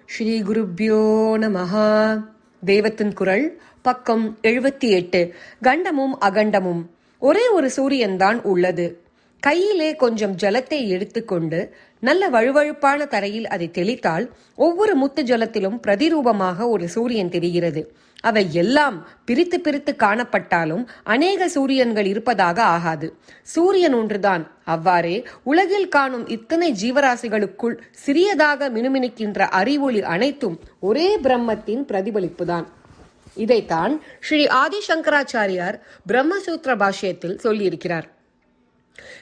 ஸ்ரீ குருப்யோ நமஹா. தெய்வத்தின் குரல் பக்கம் 78. கண்டமும் அகண்டமும். ஒரே ஒரு சூரியன்தான் உள்ளது. கையிலே கொஞ்சம் ஜலத்தை எடுத்துக்கொண்டு நல்ல வழுவழுப்பான தரையில் அதை தெளித்தால் ஒவ்வொரு முத்து ஜலத்திலும் பிரதிரூபமாக ஒரு சூரியன் தெரிகிறது. அவை எல்லாம் பிரித்து பிரித்து காணப்பட்டாலும் அநேக சூரியன்கள் இருப்பதாக ஆகாது. சூரியன் ஒன்றுதான். அவ்வாறே உலகில் காணும் இத்தனை ஜீவராசிகளுக்குள் சிறியதாக மினுமினுக்கின்ற அறிவொளி அனைத்தும் ஒரே பிரம்மத்தின் பிரதிபலிப்புதான். இதைத்தான் ஸ்ரீ ஆதிசங்கராச்சாரியார் பிரம்மசூத்திர பாஷ்யத்தில் சொல்லியிருக்கிறார்.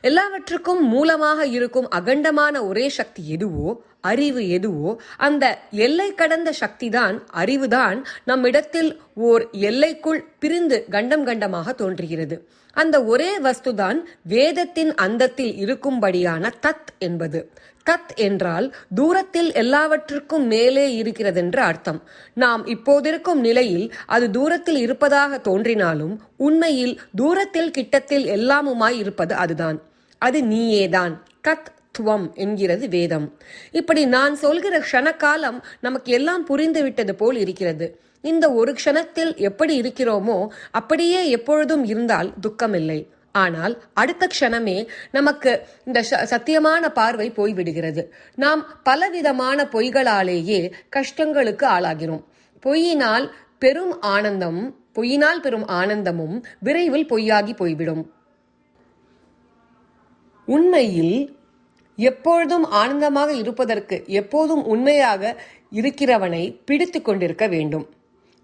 எல்லாவற்றுக்கும் மூலமாக இருக்கும் அகண்டமான ஒரே சக்தி எதுவோ, அறிவு எதுவோ, அந்த எல்லை கடந்த சக்திதான், அறிவுதான் நம்மிடத்தில் ஓர் எல்லைக்குள் பிரிந்து கண்டம் கண்டமாக தோன்றுகிறது. அந்த ஒரே வஸ்துதான் வேதத்தின் அந்தத்தில் இருக்கும்படியான தத் என்பது. தத் என்றால் தூரத்தில் எல்லாவற்றுக்கும் மேலே இருக்கிறதென்று அர்த்தம். நாம் இப்போதிருக்கும் நிலையில் அது தூரத்தில் இருப்பதாக தோன்றினாலும் உண்மையில் தூரத்தில் கிட்டத்தில் எல்லாமுமாய் இருப்பது அதுதான். அது நீயேதான். தத் துவம் என்கிறது வேதம். இப்படி நான் சொல்கிற க்ஷணகாலம் நமக்கு எல்லாம் புரிந்துவிட்டது போல் இருக்கிறது. இந்த ஒரு க்ஷணத்தில் எப்படி இருக்கிறோமோ அப்படியே எப்பொழுதும் இருந்தால் துக்கமில்லை. ஆனால் அடுத்த க்ஷணமே நமக்கு இந்த சத்தியமான பார்வை போய்விடுகிறது. நாம் பலவிதமான பொய்களாலேயே கஷ்டங்களுக்கு ஆளாகிறோம். பொய்யினால் பெரும் ஆனந்தமும் விரைவில் பொய்யாகி போய்விடும். உண்மையில் எப்பொழுதும் ஆனந்தமாக இருப்பதற்கு எப்போதும் உண்மையாக இருக்கிறவனை பிடித்து கொண்டிருக்க வேண்டும்.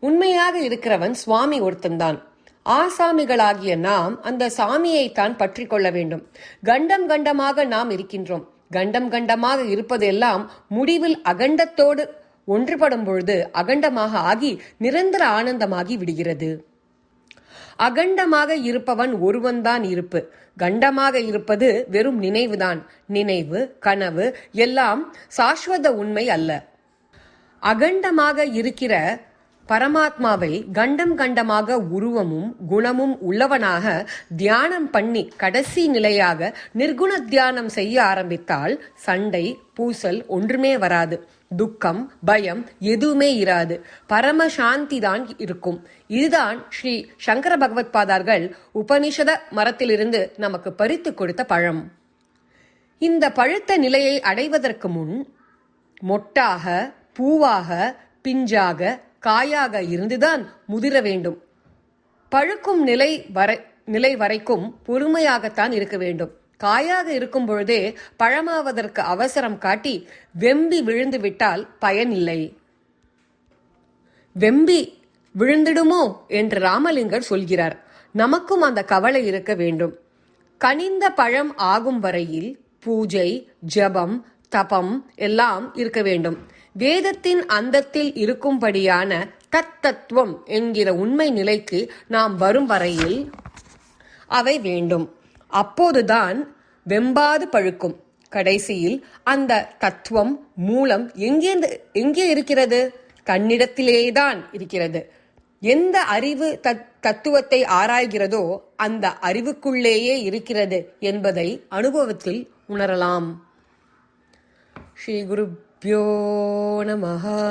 உண்மையாக இருக்கிறவன் சுவாமி ஒருத்தன்தான். ஆசாமிகளாகிய நாம் அந்த சாமியைத்தான் பற்றி கொள்ள வேண்டும். கண்டம் கண்டமாக நாம் இருக்கின்றோம். கண்டம் கண்டமாக இருப்பதெல்லாம் முடிவில் அகண்டத்தோடு ஒன்றுபடும் பொழுது அகண்டமாக ஆகி நிரந்தர ஆனந்தமாகி விடுகிறது. அகண்டமாக இருப்பவன் ஒருவன்தான் இருப்பு. கண்டமாக இருப்பது வெறும் நினைவுதான். நினைவு, கனவு எல்லாம் சாஸ்வத உண்மை அல்ல. அகண்டமாக இருக்கிற பரமாத்மாவை கண்டம் கண்டமாக உருவமும் குணமும் உள்ளவனாக தியானம் பண்ணி கடைசி நிலையாக நிர்குண தியானம் செய்ய ஆரம்பித்தால் சண்டை பூசல் ஒன்றுமே வராது. துக்கம் பயம் எதுவுமே இராது. பரம சாந்தி தான் இருக்கும். இதுதான் ஸ்ரீ சங்கர பகவத் பாதார்கள் உபனிஷத மரத்திலிருந்து நமக்கு பறித்து கொடுத்த பழம். இந்த பழுத்த நிலையை அடைவதற்கு முன் மொட்டாக, பூவாக, பிஞ்சாக, காயாக இருந்துதான் முதிர வேண்டும். பழுக்கும் நிலை வரைக்கும் பொறுமையாகத்தான் இருக்க வேண்டும். காயாக இருக்கும் பொழுதே பழமாவதற்கு அவசரம் காட்டி வெம்பி விழுந்து விட்டால் பயன் இல்லை. வெம்பி விழுந்திடுமோ என்று ராமலிங்கர் சொல்கிறார். நமக்கும் அந்த கவலை இருக்க வேண்டும். கனிந்த பழம் ஆகும் வரையில் பூஜை, ஜபம், தபம் எல்லாம் இருக்க வேண்டும். வேதத்தின் அந்தத்தில் இருக்கும்படியான தத்துவம் என்கிற உண்மை நிலைக்கு நாம் வரும் வரையில் அவை வேண்டும். அப்போதுதான் வெம்பாது பழுக்கும். கடைசியில் அந்த தத்துவம் மூலம் எங்கே இருக்கிறது? தன்னிடத்திலேதான் இருக்கிறது. எந்த அறிவு தத்துவத்தை ஆராய்கிறதோ அந்த அறிவுக்குள்ளேயே இருக்கிறது என்பதை அனுபவத்தில் உணரலாம். ஸ்ரீ குருப்யோ நமஹா.